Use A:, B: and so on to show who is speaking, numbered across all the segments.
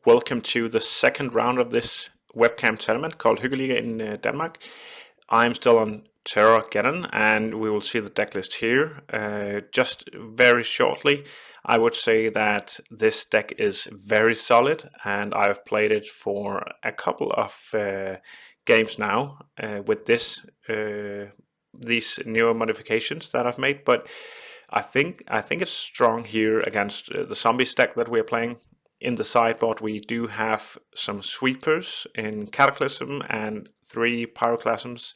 A: welcome to the second round of this webcam tournament called Hyggeliga in Denmark. I'm still on Terrageddon and we will see the deck list here. Just very shortly, I would say that this deck is very solid and I've played it for a couple of games now with these newer modifications that I've made, but I think it's strong here against the zombies deck that we're playing. In the sideboard we do have some sweepers in Cataclysm and 3 Pyroclasms,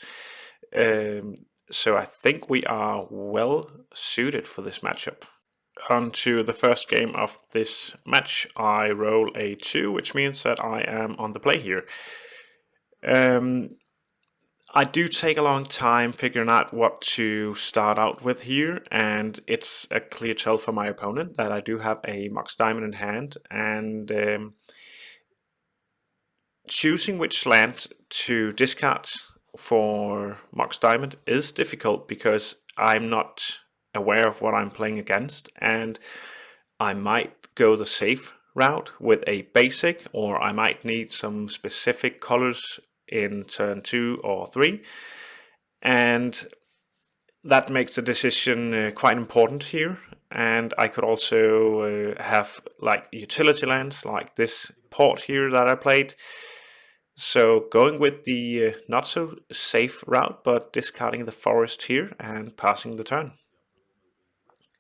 A: so I think we are well suited for this matchup. On to the first game of this match. I roll a 2, which means that I am on the play here. I do take a long time figuring out what to start out with here, and it's a clear tell for my opponent that I do have a Mox Diamond in hand, and choosing which land to discard for Mox Diamond is difficult because I'm not aware of what I'm playing against, and I might go the safe route with a basic, or I might need some specific colors in turn 2 or 3, and that makes the decision quite important here. And I could also have like utility lands like this port here that I played, so going with the not so safe route but discarding the forest here and passing the turn.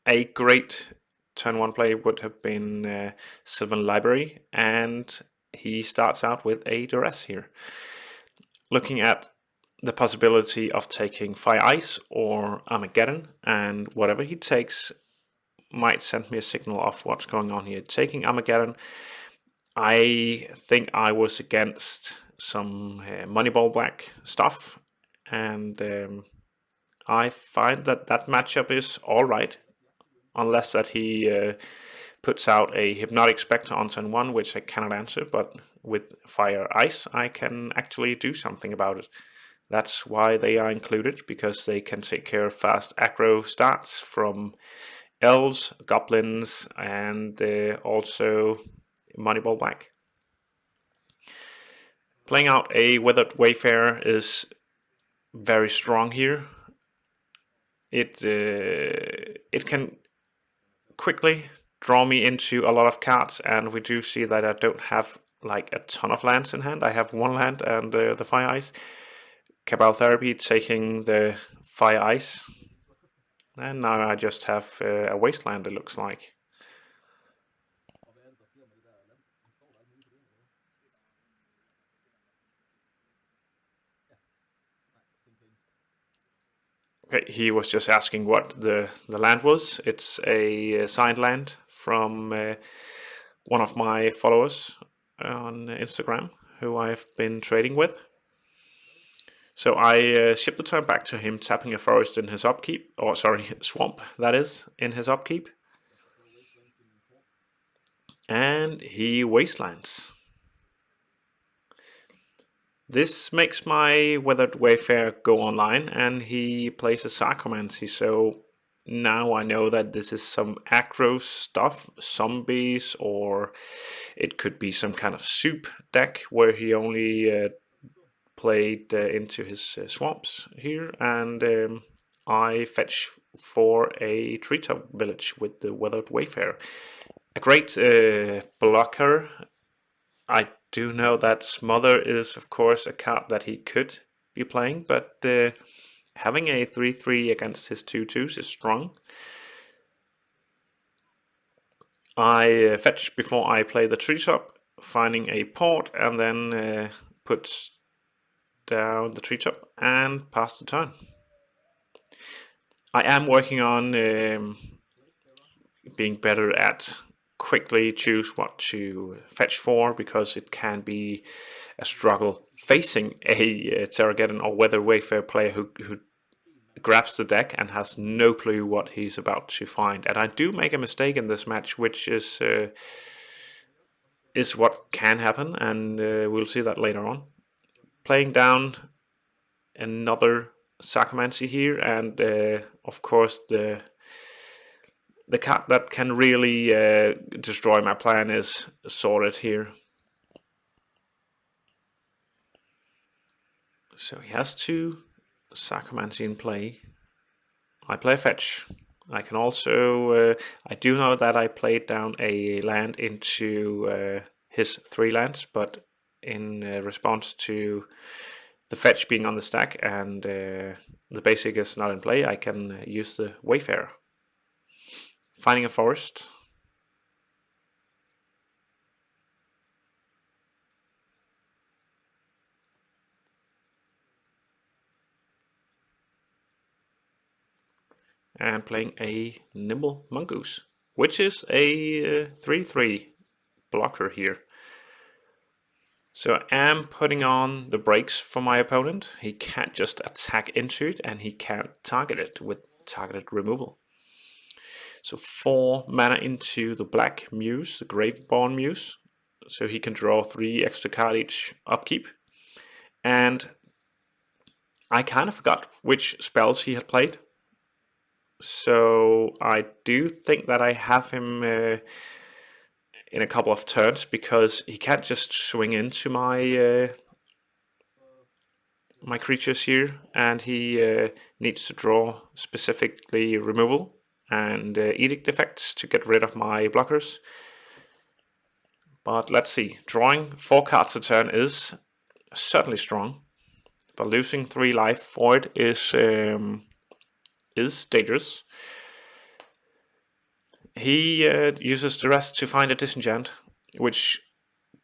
A: A great turn 1 play would have been Sylvan Library, and he starts out with a duress here. Looking at the possibility of taking Fire Ice or Armageddon, and whatever he takes might send me a signal of what's going on here. Taking Armageddon, I think I was against some Moneyball Black stuff, and I find that that matchup is alright, unless that he puts out a Hypnotic Spectre on turn 1, which I cannot answer, but with Fire Ice I can actually do something about it. That's why they are included, because they can take care of fast aggro starts from elves, goblins, and also Moneyball Black. Playing out a Weathered Wayfarer is very strong here. It can quickly draw me into a lot of cards, and we do see that I don't have like a ton of lands in hand. I have 1 land and the Fire Ice. Cabal Therapy taking the Fire Ice, and now I just have a Wasteland, it looks like. Okay, he was just asking what the land was. It's a signed land from one of my followers on Instagram, who I've been trading with. So I shipped the turn back to him, tapping a forest in his upkeep, or sorry, swamp, that is, in his upkeep. And he wastelands. This makes my Weathered Wayfarer go online, and he plays a Sarcomancy, so now I know that this is some aggro stuff, zombies, or it could be some kind of soup deck where he only played into his swamps here, and I fetch for a treetop village with the Weathered Wayfarer. A great blocker. I do know that Smother is of course a card that he could be playing, but having a 3/3 against his 2/2s is strong. I fetch before I play the treetop, finding a port, and then puts down the treetop and pass the turn. I am working on being better at quickly choose what to fetch for, because it can be a struggle facing a Terrageddon or Weathered Wayfarer player who grabs the deck and has no clue what he's about to find. And I do make a mistake in this match, which is what can happen, and we'll see that later on. Playing down another Sarcomancy here, and of course the card that can really destroy my plan is sorted here. So he has 2 Sacromancy in play. I play a fetch. I can also, I do know that I played down a land into his 3 lands, but in response to the fetch being on the stack and the basic is not in play, I can use the Wayfarer. Finding a forest. And playing a Nimble Mongoose, which is a 3/3 blocker here. So I am putting on the brakes for my opponent. He can't just attack into it, and he can't target it with targeted removal. So 4 mana into the Black Muse, the Graveborn Muse. So he can draw 3 extra card each upkeep. And I kind of forgot which spells he had played. So I do think that I have him in a couple of turns, because he can't just swing into my my creatures here, and he needs to draw specifically removal and edict effects to get rid of my blockers. But let's see, drawing 4 cards a turn is certainly strong, but losing 3 life for it is dangerous. He uses the rest to find a disenchant, which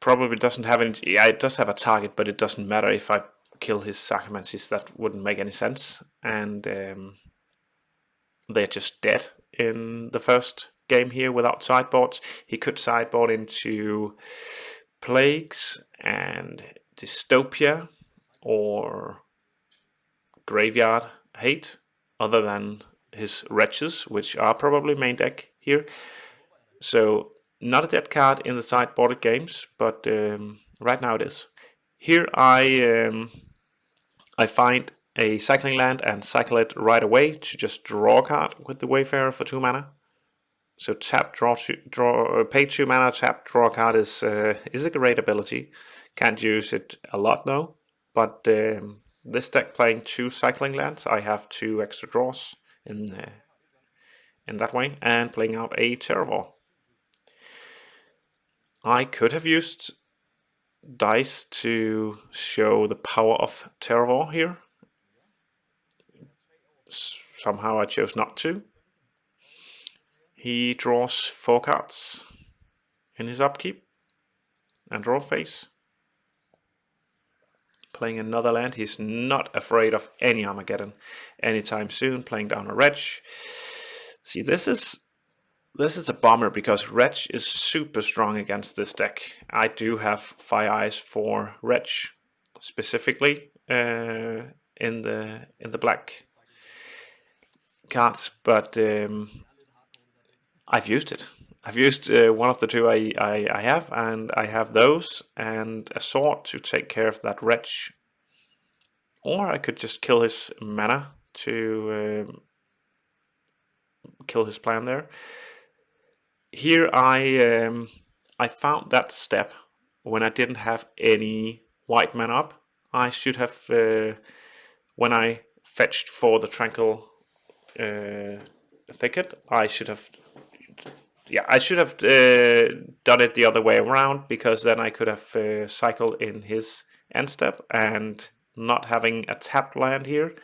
A: probably doesn't have any. Yeah, it does have a target, but it doesn't matter if I kill his Sacromancies. That wouldn't make any sense, and they're just dead in the first game here without sideboards. He could sideboard into Plagues and Dystopia or Graveyard Hate, other than his Wretches, which are probably main deck here. So not a dead card in the sideboarded games, but right now it is. Here I find a cycling land and cycle it right away to just draw a card with the Wayfarer for 2 mana. So tap, pay 2 mana, tap, draw a card is a great ability. Can't use it a lot though, but this deck playing 2 cycling lands, I have 2 extra draws in that way, and playing out a Terrageddon. I could have used dice to show the power of Terrageddon here. Somehow I chose not to. He draws 4 cards in his upkeep and draw phase. Playing another land. He's not afraid of any Armageddon anytime soon. Playing down a Wretch. See, this is a bummer, because Wretch is super strong against this deck. I do have Fire Eyes for Wretch specifically in the black cards, but I've used it. I've used one of the 2 I have, and I have those and a sword to take care of that Wretch. Or I could just kill his mana to kill his plan there. Here I found that step when I didn't have any white mana up. I should have, when I fetched for the Tranquil Thicket, I should have done it the other way around, because then I could have cycled in his end step, and not having a tapped land here.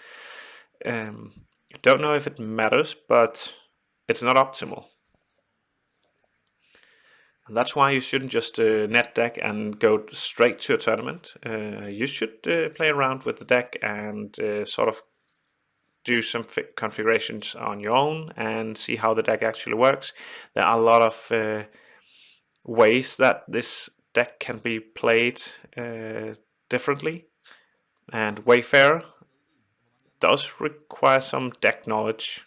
A: Don't know if it matters, but it's not optimal. And that's why you shouldn't just net deck and go straight to a tournament. You should play around with the deck and sort of do some configurations on your own and see how the deck actually works. There are a lot of ways that this deck can be played differently, and Wayfarer does require some deck knowledge.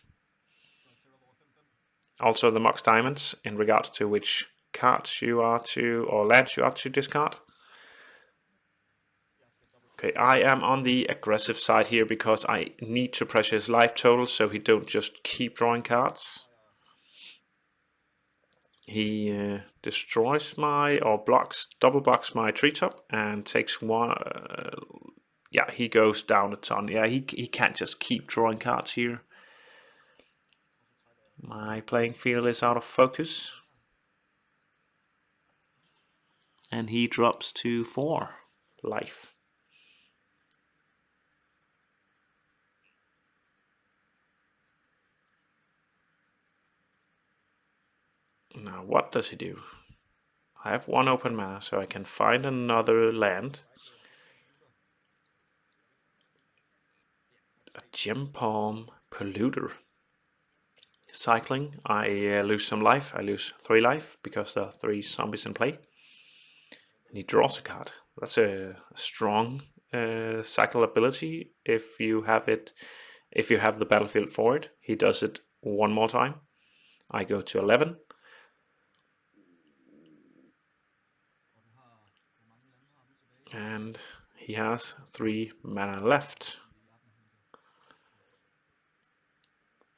A: Also the Mox Diamonds in regards to which cards you are to, or lands you are to discard. Okay, I am on the aggressive side here because I need to pressure his life total so he don't just keep drawing cards. He destroys my, or blocks, double blocks my treetop and takes 1. yeah, he goes down a ton. Yeah, he can't just keep drawing cards here. My playing field is out of focus. And he drops to 4 life. Now what does he do? I have 1 open mana, so I can find another land. A Gem Palm Polluter. Cycling, I lose some life. I lose 3 life because there are 3 zombies in play. And he draws a card. That's a strong cycle ability if you have it. If you have the battlefield for it. He does it 1 more time. I go to 11. And he has 3 mana left.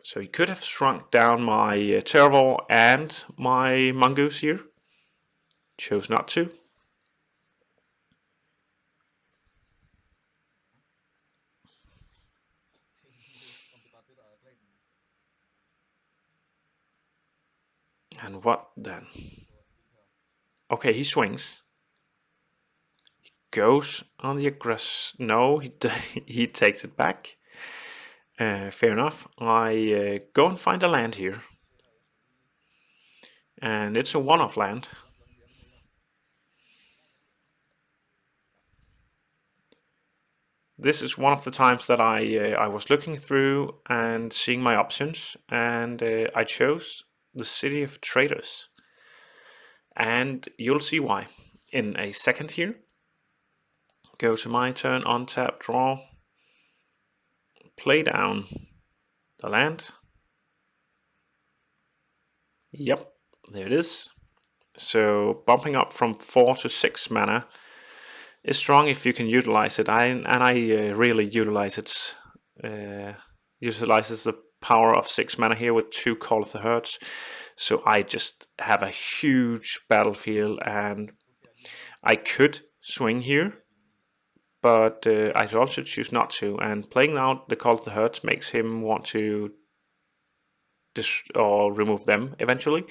A: So he could have shrunk down my Terravor and my Mongoose here. Chose not to. And what then? Okay, he swings. He goes on the aggress. No, he takes it back. Fair enough. I go and find a land here. And it's a one-off land. This is one of the times that I was looking through and seeing my options, and I chose the City of Traders. And you'll see why in a second here. Go to my turn, untap, draw, play down the land. Yep, there it is. So bumping up from 4 to 6 mana is strong if you can utilize it. I really utilize it. Utilizes the power of 6 mana here with 2 Call of the Herds. So I just have a huge battlefield, and I could swing here, but I also choose not to. And playing out the Call of the Herds makes him want to or remove them eventually,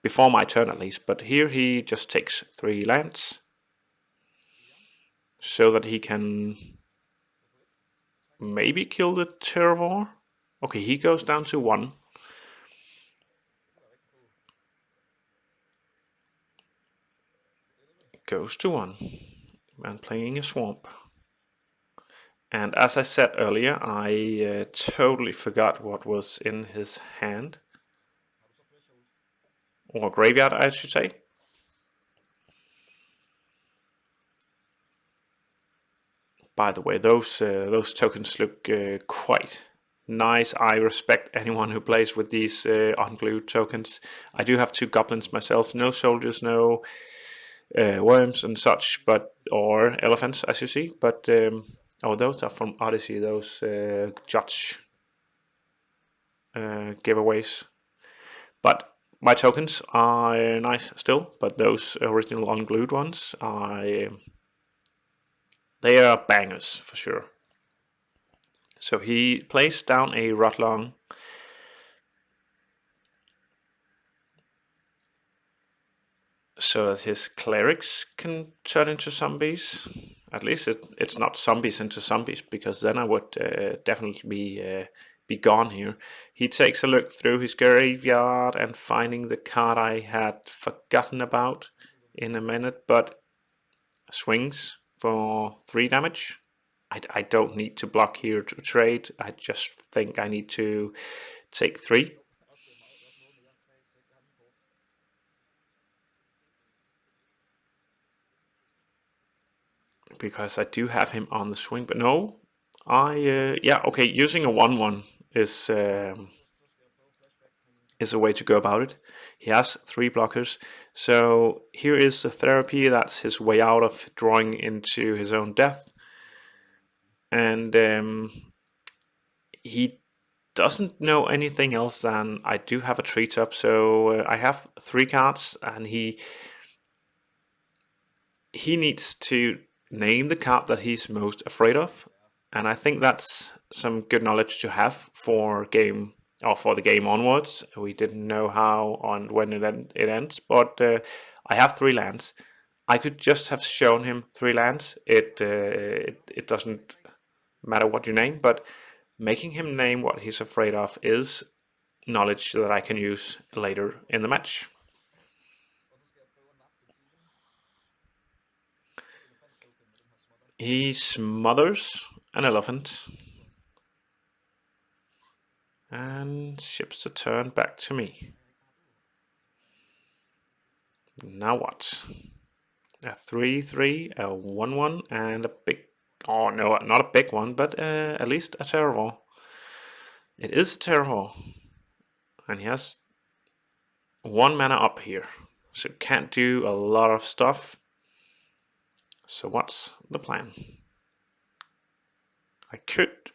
A: before my turn at least. But here he just takes 3 lands, so that he can maybe kill the Terravor. Okay, he goes down to 1. Goes to 1. And playing a swamp. And as I said earlier, I totally forgot what was in his hand. Or graveyard, I should say. By the way, those tokens look quite nice. I respect anyone who plays with these unglued tokens. I do have 2 goblins myself. No soldiers, no worms and such, or elephants, as you see. But those are from Odyssey. Those judge giveaways. But my tokens are nice still. But those original unglued ones they are bangers for sure. So he plays down a Rotlong. So that his clerics can turn into zombies. At least it's not zombies into zombies, because then I would definitely be gone here. He takes a look through his graveyard and finding the card I had forgotten about in a minute, but swings for 3 damage. I don't need to block here to trade. I just think I need to take 3. Because I do have him on the swing, but no. Okay, using a 1/1 is a way to go about it. He has 3 blockers, so here is the therapy. That's his way out of drawing into his own death. And he doesn't know anything else than I do have a treetop, so I have 3 cards, and he needs to name the card that he's most afraid of, and I think that's some good knowledge to have for the game onwards. We didn't know how on when it ends, but I have 3 lands. I could just have shown him 3 lands. It doesn't matter what you name, but making him name what he's afraid of is knowledge that I can use later in the match. He smothers an elephant and ships the turn back to me. Now what? A 3/3, a 1/1, and a big. Oh no, not a big one, but at least a Terrageddon. It is a Terrageddon, and he has 1 mana up here, so can't do a lot of stuff. So what's the plan? I could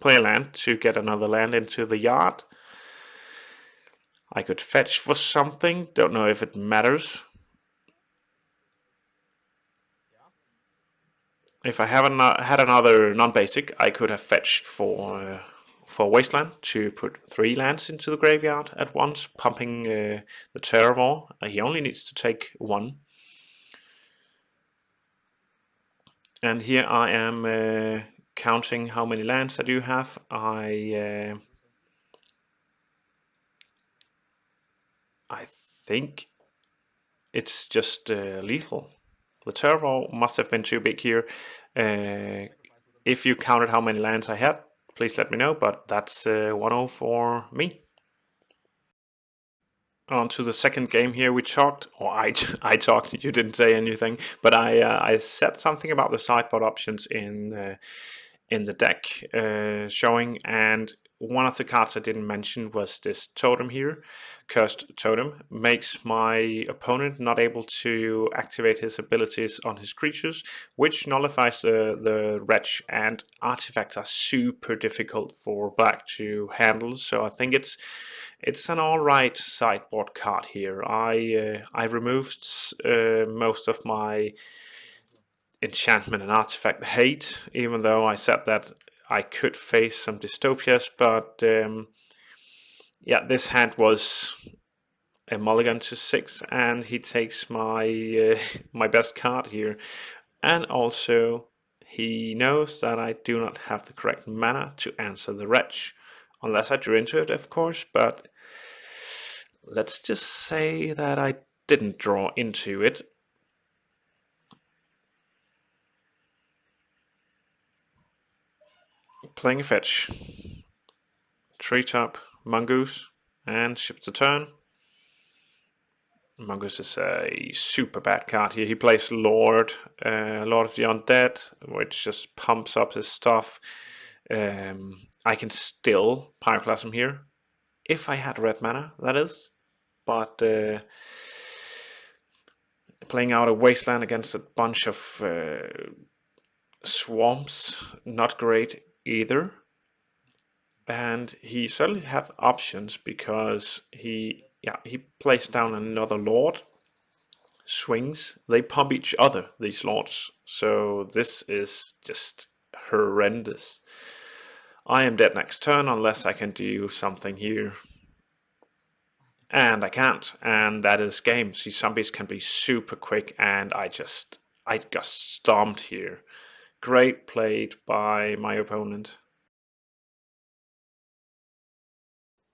A: play a land to get another land into the yard. I could fetch for something, don't know if it matters. If I haven't had another non-basic, I could have fetched for Wasteland to put 3 lands into the graveyard at once, pumping the Terrageddon. He only needs to take 1. And here I am counting how many lands I do have. I think it's just lethal. The Terrageddon must have been too big here. If you counted how many lands I had, please let me know, but that's 1-0 for me. On to the second game here, we talked, or I talked, you didn't say anything, but I said something about the sideboard options in the deck showing, and one of the cards I didn't mention was this totem here. Cursed Totem makes my opponent not able to activate his abilities on his creatures, which nullifies the wretch, and artifacts are super difficult for black to handle, so I think it's an alright sideboard card here. I removed most of my enchantment and artifact hate, even though I said that I could face some dystopias, but yeah, this hand was a mulligan to 6, and he takes my my best card here, and also he knows that I do not have the correct mana to answer the wretch, unless I drew into it, of course, but let's just say that I didn't draw into it. Playing a fetch. Treetop, Mongoose, and ships the turn. Mongoose is a super bad card here. He plays Lord of the Undead, which just pumps up his stuff. I can still Pyroclasm here, if I had red mana, that is. But playing out a Wasteland against a bunch of swamps, not great either. And he certainly have options, because he plays down another Lord, swings, they pump each other, these Lords, so this is just horrendous. I am dead next turn unless I can do something here. And I can't, and that is game. These zombies can be super quick, and I got stomped here. Great played by my opponent.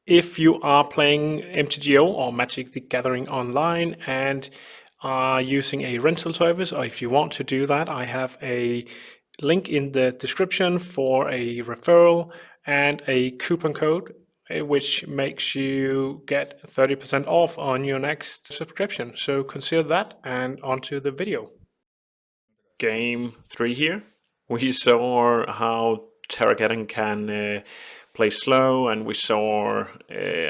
A: If you are playing MTGO or Magic the Gathering online and are using a rental service, or if you want to do that, I have a link in the description for a referral and a coupon code, which makes you get 30% off on your next subscription. So consider that, and onto the video. Game 3 here. We saw how Terrageddon can play slow, and we saw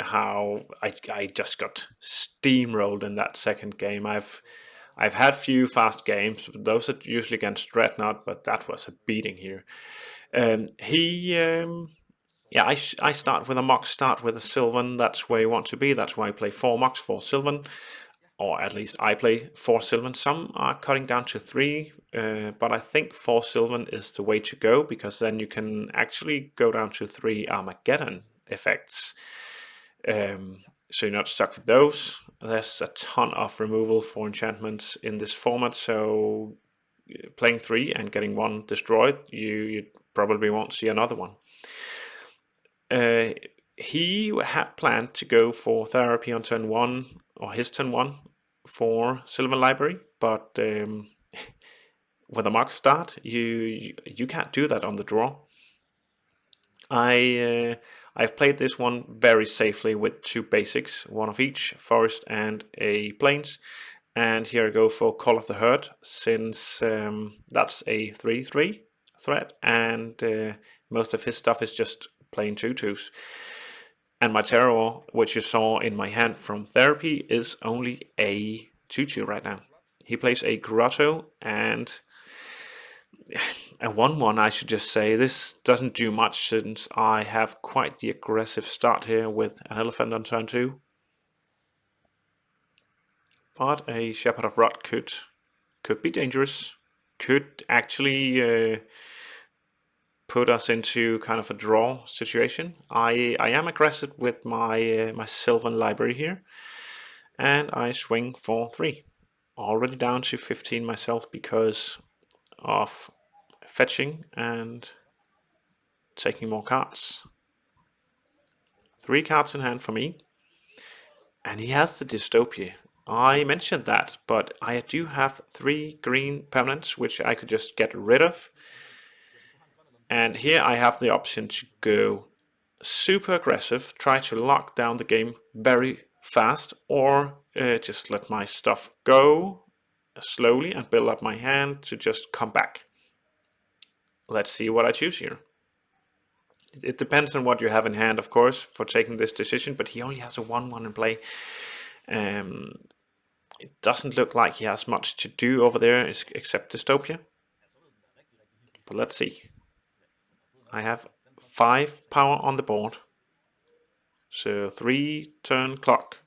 A: how I just got steamrolled in that second game. I've had few fast games, those are usually against Dreadnought, but that was a beating here. I start with a Mox, start with a Sylvan. That's where you want to be. That's why I play 4 Mox, 4 Sylvan. or at least I play 4 Sylvan. Some are cutting down to 3, but I think 4 Sylvan is the way to go, because then you can actually go down to 3 Armageddon effects. So you're not stuck with those. There's a ton of removal for enchantments in this format, so playing 3 and getting 1 destroyed, you probably won't see another one. He had planned to go for therapy on turn 1, or his turn 1, for Sylvan Library, but with a mock start, you can't do that on the draw. I've played this one very safely with 2 basics, one of each, forest and a plains. And here I go for Call of the Herd, since that's a 3/3 threat, and most of his stuff is just plain 2/2s. And my Terror, which you saw in my hand from Therapy, is only a 2/2 right now. He plays a Grotto and a 1/1, I should just say. This doesn't do much, since I have quite the aggressive start here with an Elephant on turn 2. But a Shepherd of Rot could be dangerous. Could actually put us into kind of a draw situation. I am aggressive with my my Sylvan Library here, and I swing for 3. Already down to 15 myself because of fetching and taking more cards. 3 cards in hand for me. And he has the Dystopia. I mentioned that, but I do have 3 green permanents, which I could just get rid of. And here I have the option to go super aggressive, try to lock down the game very fast, or just let my stuff go slowly and build up my hand to just come back. Let's see what I choose here. It depends on what you have in hand, of course, for taking this decision, but he only has a 1/1 in play. It doesn't look like he has much to do over there except Dystopia. But let's see. I have 5 power on the board. So 3 turn clock.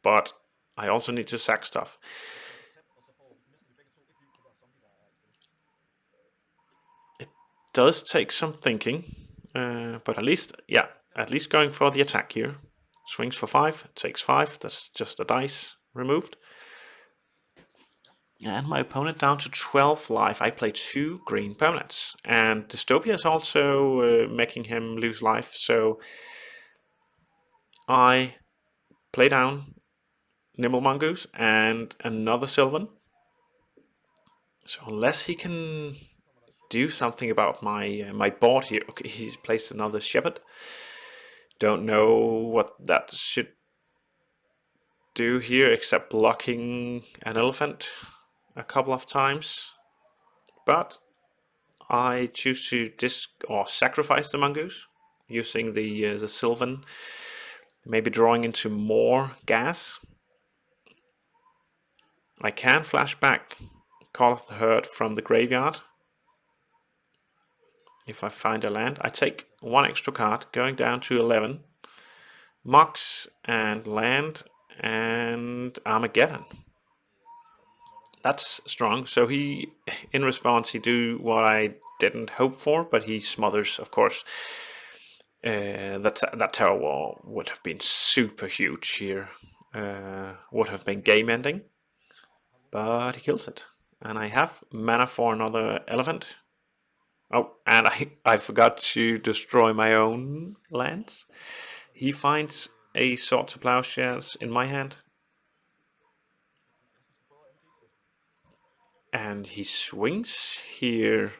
A: But I also need to sack stuff. It does take some thinking. But at least going for the attack here. Swings for 5, takes 5. That's just a dice removed. And my opponent down to 12 life. I play 2 green permanents. And Dystopia is also making him lose life. So I play down Nimble Mongoose and another Sylvan. So unless he can do something about my board here. Okay, he's placed another Shepherd. Don't know what that should do here except blocking an Elephant a couple of times, but I choose to sacrifice the Mongoose using the Sylvan, maybe drawing into more gas. I can flash back Call of the Herd from the graveyard if I find a land. I take 1 extra card, going down to 11. Mox and land and Armageddon. That's strong. So he, in response, he do what I didn't hope for, but he smothers, of course. That Terror Wall would have been super huge here. Would have been game ending, but he kills it. And I have mana for another Elephant. Oh, and I forgot to destroy my own lands. He finds a Sword to Plowshares in my hand. And he swings here.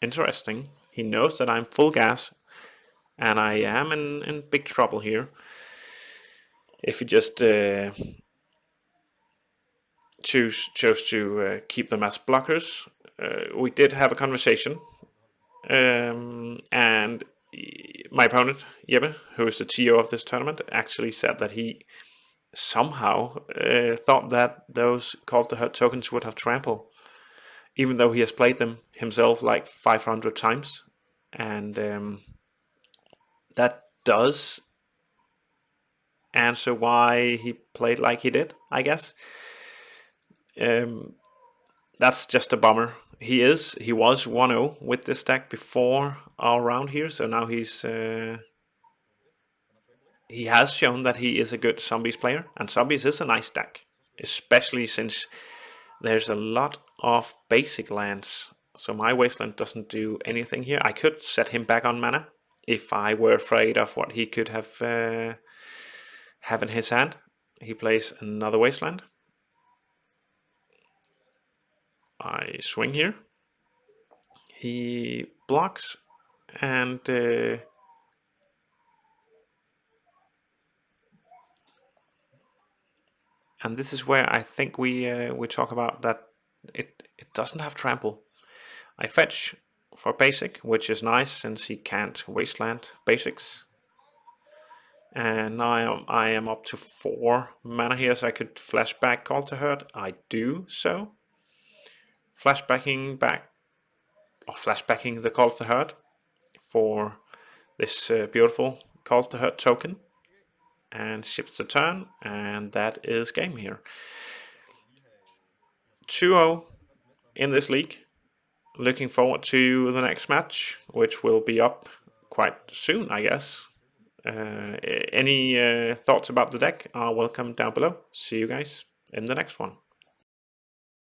A: Interesting. He knows that I'm full gas, and I am in big trouble here. If he just chose to keep them as blockers. We did have a conversation, and my opponent, Jeppe, who is the TO of this tournament, actually said that he somehow thought that those Call of the Herd tokens would have trample, even though he has played them himself like 500 times. And that does answer why he played like he did, I guess. That's just a bummer. He was 1-0 with this deck before our round here, so now he has shown that he is a good Zombies player, and Zombies is a nice deck, especially since there's a lot of basic lands. So my Wasteland doesn't do anything here. I could set him back on mana if I were afraid of what he could have in his hand. He plays another Wasteland. I swing here. He blocks, and this is where I think we talk about that it doesn't have trample. I fetch for basic, which is nice since he can't wasteland basics. And now I am up to 4 mana here, so I could flashback Call to Hurt. I do so. Flashbacking the Call to Hurt for this beautiful Call to Hurt token. And ships the turn, and that is game here. 2-0 in this league. Looking forward to the next match, which will be up quite soon, I guess. Any thoughts about the deck are welcome down below. See you guys in the next one.